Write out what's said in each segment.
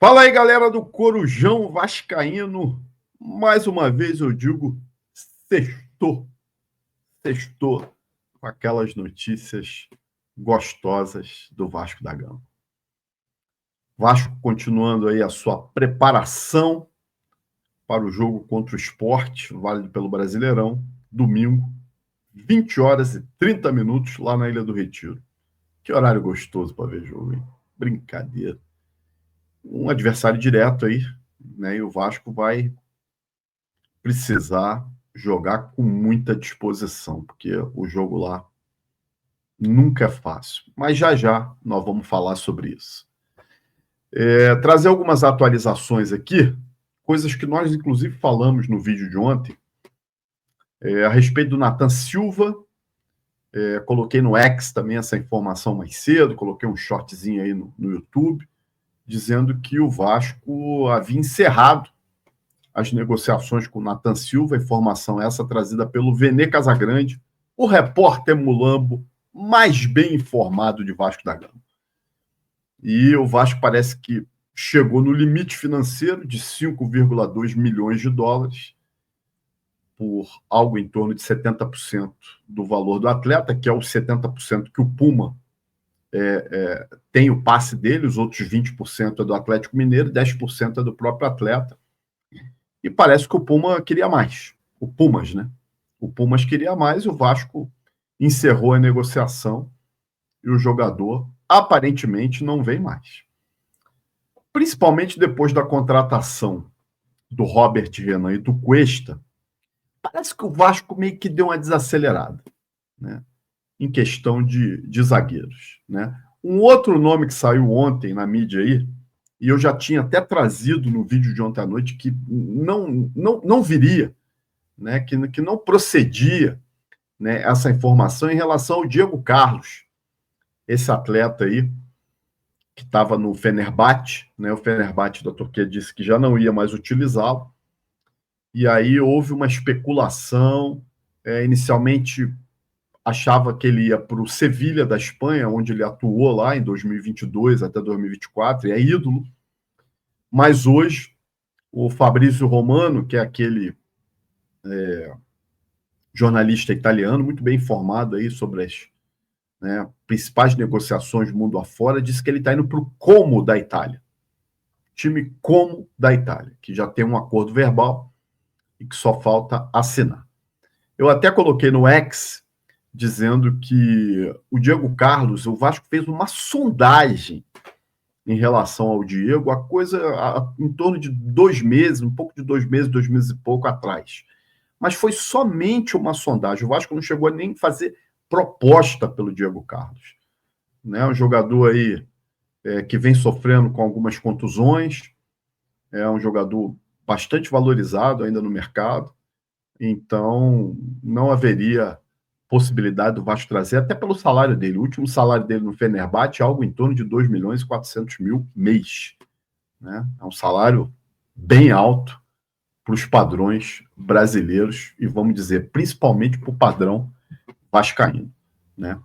Fala aí, galera do Corujão Vascaíno. Mais uma vez eu digo, sextou, sextou com aquelas notícias gostosas do Vasco da Gama. Vasco continuando aí a sua preparação para o jogo contra o Sport, válido pelo Brasileirão, domingo, 20 horas e 30 minutos, lá na Ilha do Retiro. Que horário gostoso para ver jogo, hein? Brincadeira. Um adversário direto aí, né? E o Vasco vai precisar jogar com muita disposição, porque o jogo lá nunca é fácil. Mas já já nós vamos falar sobre isso. Trazer algumas atualizações aqui, coisas que nós inclusive falamos no vídeo de ontem, a respeito do Nathan Silva. Coloquei no X também essa informação mais cedo, coloquei um shortzinho aí no YouTube, dizendo que o Vasco havia encerrado as negociações com o Nathan Silva, informação essa trazida pelo Vene Casagrande, o repórter mulambo mais bem informado de Vasco da Gama. E o Vasco parece que chegou no limite financeiro de 5,2 milhões de dólares, por algo em torno de 70% do valor do atleta, que é os 70% que o Puma tem o passe dele, os outros 20% é do Atlético Mineiro, 10% é do próprio atleta. E parece que o Puma queria mais. O Pumas, né? O Pumas queria mais e o Vasco encerrou a negociação e o jogador aparentemente não vem mais. Principalmente depois da contratação do Robert Renan e do Cuesta, parece que o Vasco meio que deu uma desacelerada, né? Em questão de zagueiros, né? Um outro nome que saiu ontem na mídia aí, e eu já tinha até trazido no vídeo de ontem à noite, que não viria, né, que não procedia, né, essa informação em relação ao Diego Carlos, esse atleta aí, que estava no Fenerbahçe, né, o Fenerbahçe da Turquia disse que já não ia mais utilizá-lo, e aí houve uma especulação, inicialmente achava que ele ia para o Sevilha da Espanha, onde ele atuou lá em 2022 até 2024, e é ídolo. Mas hoje, o Fabrício Romano, que é aquele jornalista italiano, muito bem informado aí sobre as principais negociações do mundo afora, disse que ele está indo para o Como da Itália. Time Como da Itália, que já tem um acordo verbal e que só falta assinar. Eu até coloquei no X dizendo que o Diego Carlos, o Vasco fez uma sondagem em relação ao Diego, a coisa em torno de 2 meses, um pouco de 2 meses e pouco atrás. Mas foi somente uma sondagem. O Vasco não chegou a nem fazer proposta pelo Diego Carlos. Né? Um jogador aí que vem sofrendo com algumas contusões, é um jogador bastante valorizado ainda no mercado, então não haveria possibilidade do Vasco trazer, até pelo salário dele. O último salário dele no Fenerbahçe é algo em torno de 2 milhões e 400 mil mês. Né? É um salário bem alto para os padrões brasileiros e, vamos dizer, principalmente para o padrão vascaíno. Né?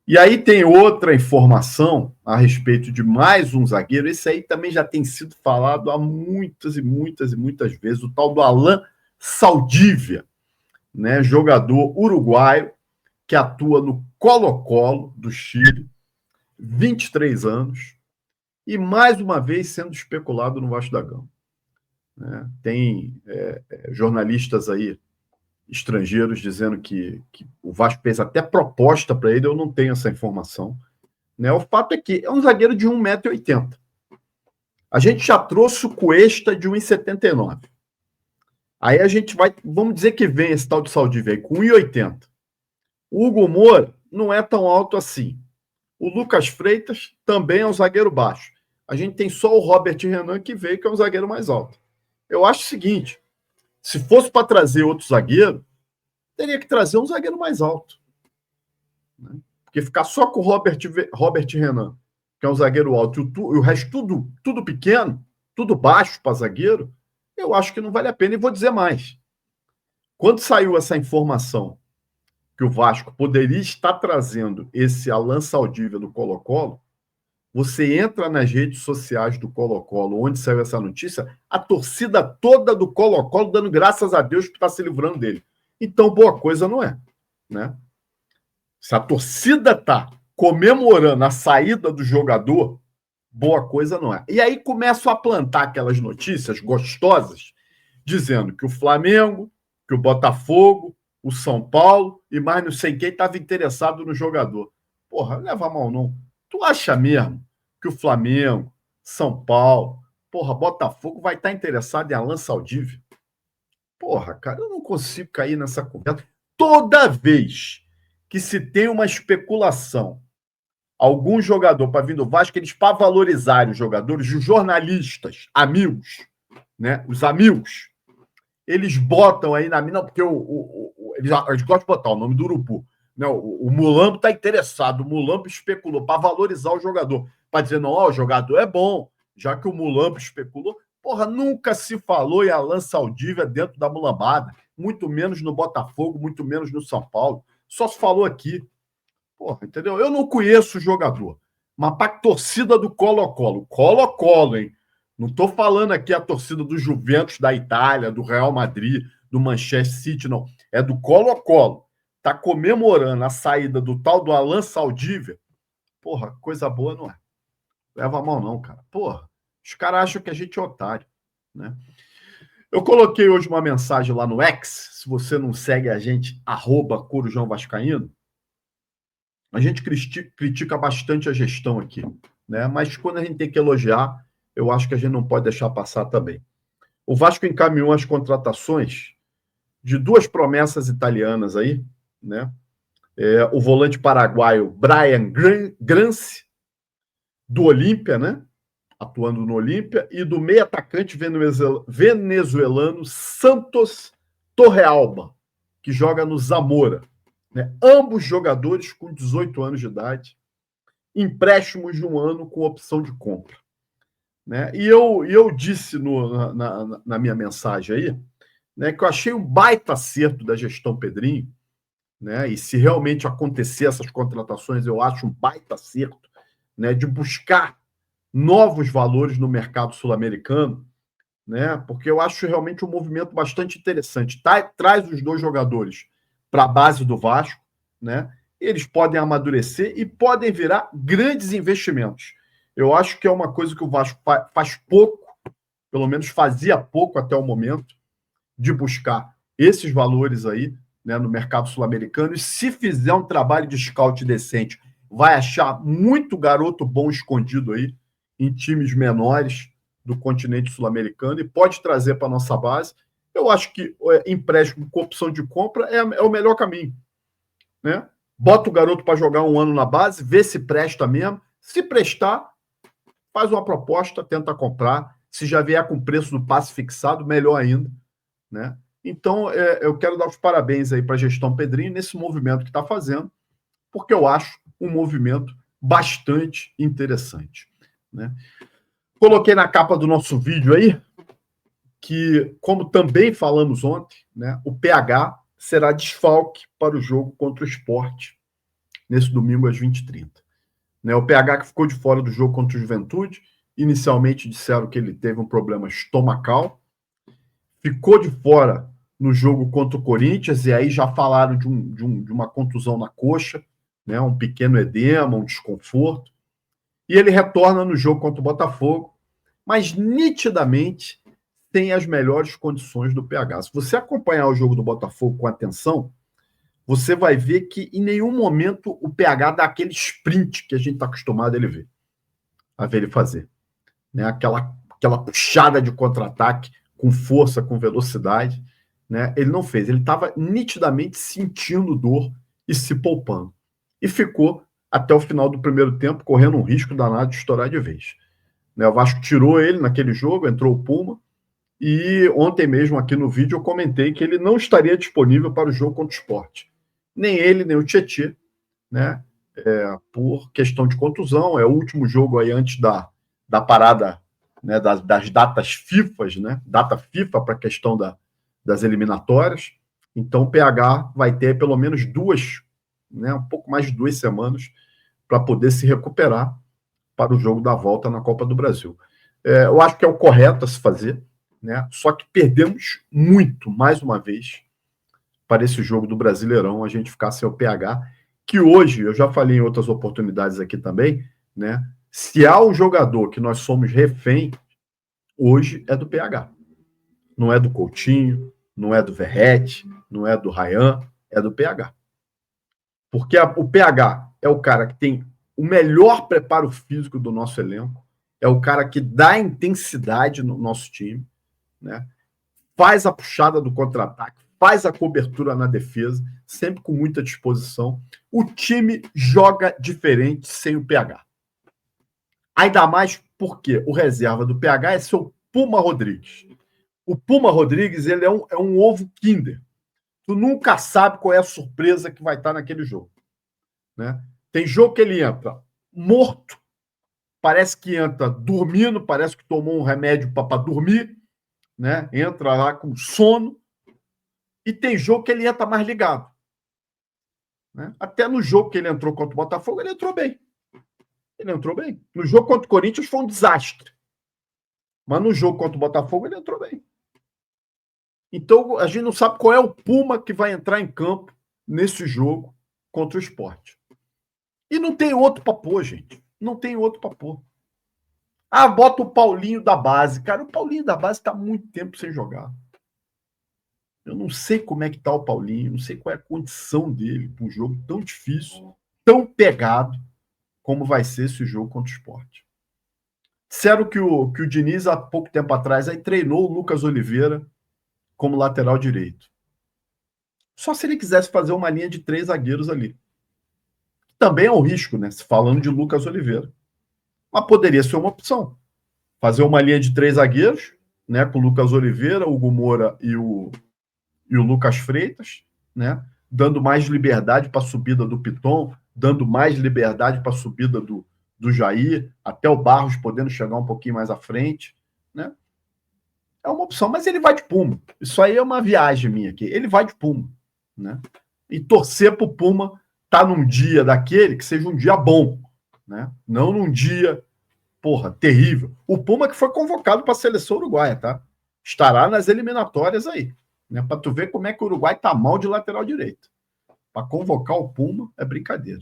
E aí tem outra informação a respeito de mais um zagueiro. Esse aí também já tem sido falado há muitas e muitas e muitas vezes, o tal do Alan Saldívia, né? Jogador uruguaio que atua no Colo-Colo do Chile, 23 anos, e mais uma vez sendo especulado no Vasco da Gama. Né? Tem jornalistas aí estrangeiros dizendo que o Vasco fez até proposta para ele, eu não tenho essa informação. Né? O fato é que é um zagueiro de 1,80 m. A gente já trouxe o Cuesta de 1,79 m. Aí a gente vai, vamos dizer que vem esse tal de Saldívia aí com 1,80 m. O Hugo Moura não é tão alto assim. O Lucas Freitas também é um zagueiro baixo. A gente tem só o Robert Renan que veio, que é um zagueiro mais alto. Eu acho o seguinte, se fosse para trazer outro zagueiro, teria que trazer um zagueiro mais alto. Né? Porque ficar só com o Robert Renan, que é um zagueiro alto, e o resto tudo pequeno, tudo baixo para zagueiro, eu acho que não vale a pena. E vou dizer mais. Quando saiu essa informação que o Vasco poderia estar trazendo esse Alan Saldívia do Colo-Colo, Você entra nas redes sociais do Colo-Colo, onde saiu essa notícia, a torcida toda do Colo-Colo dando graças a Deus que está se livrando dele. Então, boa coisa não é, né? Se a torcida está comemorando a saída do jogador, boa coisa não é. E aí começam a plantar aquelas notícias gostosas, dizendo que o Flamengo, que o Botafogo, o São Paulo e mais não sei quem estava interessado no jogador. Porra, leva a mal não. Tu acha mesmo que o Flamengo, São Paulo, porra, Botafogo vai estar interessado em Alan Saldívia? Porra, cara, eu não consigo cair nessa conversa. Toda vez que se tem uma especulação, algum jogador para vir do Vasco, eles para valorizarem os jogadores, os jornalistas, amigos, né? Os amigos, eles botam aí na mina, porque eles gostam de botar o nome do Urubu. Né? O Mulambo está interessado, o Mulambo especulou para valorizar o jogador, para dizer, não, ó, o jogador é bom, já que o Mulambo especulou. Porra, nunca se falou em Alan Saldívia dentro da mulambada, muito menos no Botafogo, muito menos no São Paulo. Só se falou aqui. Porra, entendeu? Eu não conheço o jogador, mas para a torcida do Colo-Colo, Colo-Colo, hein? Não estou falando aqui a torcida do Juventus da Itália, do Real Madrid, do Manchester City, não. É do Colo-Colo. Está comemorando a saída do tal do Alan Saldívia. Porra, coisa boa não é. Leva a mão não, cara. Porra, os caras acham que a gente é otário, né? Eu coloquei hoje uma mensagem lá no X, se você não segue a gente, @corujãovascaíno, a gente critica bastante a gestão aqui, né? Mas quando a gente tem que elogiar, eu acho que a gente não pode deixar passar também. O Vasco encaminhou as contratações de duas promessas italianas aí, né? O volante paraguaio Brian Granci, do Olímpia, né? Atuando no Olímpia, e do meio atacante venezuelano Santos Torrealba, que joga no Zamora. Né? Ambos jogadores com 18 anos de idade, empréstimos de um ano com opção de compra. Né? E eu disse na minha mensagem aí, né, que eu achei um baita acerto da gestão Pedrinho, né? E se realmente acontecer essas contratações, eu acho um baita acerto, né, de buscar novos valores no mercado sul-americano, né? Porque eu acho realmente um movimento bastante interessante. Traz os dois jogadores para a base do Vasco, né? Eles podem amadurecer e podem virar grandes investimentos. Eu acho que é uma coisa que o Vasco faz pouco, pelo menos fazia pouco até o momento, de buscar esses valores aí, né, no mercado sul-americano. E se fizer um trabalho de scout decente, vai achar muito garoto bom escondido aí em times menores do continente sul-americano e pode trazer para a nossa base. Eu acho que empréstimo com opção de compra é o melhor caminho, né? Bota o garoto para jogar um ano na base, vê se presta mesmo. Se prestar, faz uma proposta, tenta comprar. Se já vier com preço do passe fixado, melhor ainda, né? Então, eu quero dar os parabéns aí para a gestão Pedrinho nesse movimento que está fazendo, porque eu acho um movimento bastante interessante, né? Coloquei na capa do nosso vídeo aí que, como também falamos ontem, né, o PH será desfalque para o jogo contra o Sport nesse domingo às 20h30. Né, o PH que ficou de fora do jogo contra o Juventude, inicialmente disseram que ele teve um problema estomacal, ficou de fora no jogo contra o Corinthians, e aí já falaram de uma contusão na coxa, né, um pequeno edema, um desconforto, e ele retorna no jogo contra o Botafogo, mas nitidamente tem as melhores condições do PH. Se você acompanhar o jogo do Botafogo com atenção, você vai ver que em nenhum momento o PH dá aquele sprint que a gente está acostumado a ver ele fazer. Né? Aquela puxada de contra-ataque com força, com velocidade. Né? Ele não fez. Ele estava nitidamente sentindo dor e se poupando. E ficou até o final do primeiro tempo correndo um risco danado de estourar de vez. Né? O Vasco tirou ele naquele jogo, entrou o Puma, e ontem mesmo aqui no vídeo eu comentei que ele não estaria disponível para o jogo contra o Sport. Nem ele, nem o Tietê, né? Por questão de contusão. É o último jogo aí antes da parada, né, das datas FIFA, né? Data FIFA para a questão das eliminatórias. Então o PH vai ter pelo menos duas, né, um pouco mais de 2 semanas para poder se recuperar, para o jogo da volta na Copa do Brasil. Eu acho que é o correto a se fazer, né? Só que perdemos muito, mais uma vez, para esse jogo do Brasileirão, a gente ficar sem o PH, que hoje, eu já falei em outras oportunidades aqui também, né? Se há um jogador que nós somos refém, hoje é do PH. Não é do Coutinho, não é do Verratti, não é do Ryan, é do PH. Porque o PH é o cara que tem o melhor preparo físico do nosso elenco, é o cara que dá intensidade no nosso time, né? Faz a puxada do contra-ataque, faz a cobertura na defesa, sempre com muita disposição. O time joga diferente sem o PH. Ainda mais porque o reserva do PH é seu Puma Rodrigues. O Puma Rodrigues, ele é um ovo Kinder. Tu nunca sabe qual é a surpresa que vai estar naquele jogo, né? Tem jogo que ele entra morto, parece que entra dormindo, parece que tomou um remédio para dormir, né? Entra lá com sono. E tem jogo que ele entra mais ligado, né? Até no jogo que ele entrou contra o Botafogo, ele entrou bem. Ele entrou bem. No jogo contra o Corinthians foi um desastre. Mas no jogo contra o Botafogo, ele entrou bem. Então, a gente não sabe qual é o Puma que vai entrar em campo nesse jogo contra o Sport. E não tem outro para pôr, gente. Não tem outro para pôr. Ah, bota o Paulinho da base. Cara, o Paulinho da base está há muito tempo sem jogar. Eu não sei como é que está o Paulinho, não sei qual é a condição dele para um jogo tão difícil, tão pegado, como vai ser esse jogo contra o Sport. Disseram que o Diniz, há pouco tempo atrás, aí treinou o Lucas Oliveira como lateral direito. Só se ele quisesse fazer uma linha de 3 zagueiros ali. Também é um risco, né? Se falando de Lucas Oliveira. Mas poderia ser uma opção. Fazer uma linha de 3 zagueiros, né? Com o Lucas Oliveira, o Hugo Moura e o Lucas Freitas, né? Dando mais liberdade para a subida do Piton, dando mais liberdade para a subida do Jair, até o Barros podendo chegar um pouquinho mais à frente, né? É uma opção, mas ele vai de Puma. Isso aí é uma viagem minha aqui. Ele vai de Puma, né? E torcer para o Puma estar num dia daquele que seja um dia bom, né? Não num dia, terrível. O Puma que foi convocado para a seleção uruguaia, tá? Estará nas eliminatórias aí, né? Para tu ver como é que o Uruguai tá mal de lateral direito. Para convocar o Puma é brincadeira.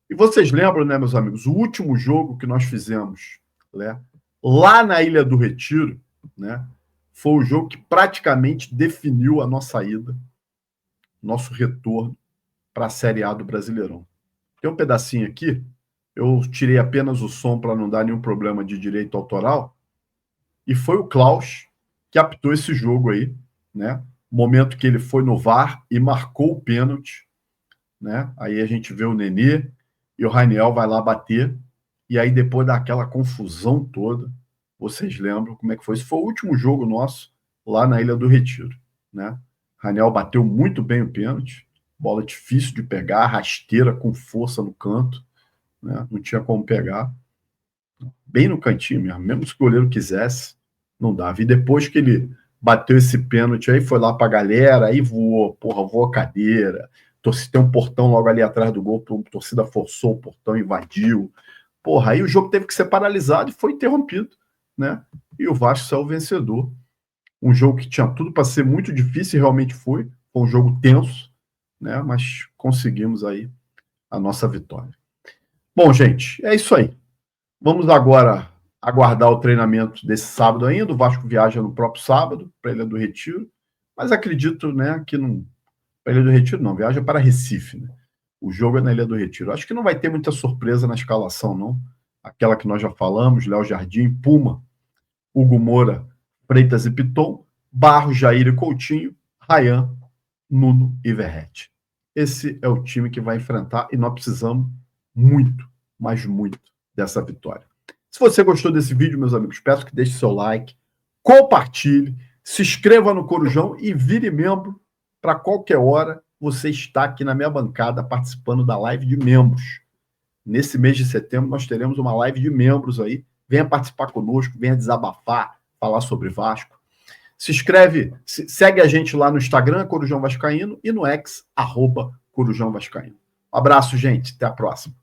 E vocês lembram, né, meus amigos, o último jogo que nós fizemos, né, lá na Ilha do Retiro, né? Foi o jogo que praticamente definiu a nossa ida, nosso retorno para a Série A do Brasileirão. Tem um pedacinho aqui, eu tirei apenas o som para não dar nenhum problema de direito autoral, e foi o Klaus que apitou esse jogo aí, né? Momento que ele foi no VAR e marcou o pênalti, né? Aí a gente vê o Nenê e o Raniel vai lá bater, e aí depois daquela confusão toda, vocês lembram como é que foi? Esse foi o último jogo nosso lá na Ilha do Retiro, né? Raniel bateu muito bem o pênalti, bola difícil de pegar, rasteira com força no canto, né? Não tinha como pegar, bem no cantinho mesmo se o goleiro quisesse, não dava. E depois que ele bateu esse pênalti aí, foi lá pra galera, aí voou a cadeira, tem um portão logo ali atrás do gol, a torcida forçou o portão, invadiu, aí o jogo teve que ser paralisado e foi interrompido, né? E o Vasco saiu vencedor. Um jogo que tinha tudo para ser muito difícil, e realmente foi um jogo tenso, né? Mas conseguimos aí a nossa vitória. Bom, gente, é isso aí. Vamos agora aguardar o treinamento desse sábado ainda. O Vasco viaja no próprio sábado para a Ilha do Retiro, mas acredito, né, que não. Para a Ilha do Retiro não, viaja para Recife, né? O jogo é na Ilha do Retiro. Acho que não vai ter muita surpresa na escalação, não. Aquela que nós já falamos, Léo Jardim, Puma, Hugo Moura, Freitas e Piton, Barros, Jair e Coutinho, Ryan, Nuno e Verratti. Esse é o time que vai enfrentar e nós precisamos muito, mas muito, dessa vitória. Se você gostou desse vídeo, meus amigos, peço que deixe seu like, compartilhe, se inscreva no Corujão e vire membro para qualquer hora você estar aqui na minha bancada participando da live de membros. Nesse mês de setembro nós teremos uma live de membros aí. Venha participar conosco, venha desabafar, falar sobre Vasco. Se inscreve, segue a gente lá no Instagram, Corujão Vascaíno, e no X, @Corujão Vascaíno. Um abraço, gente. Até a próxima.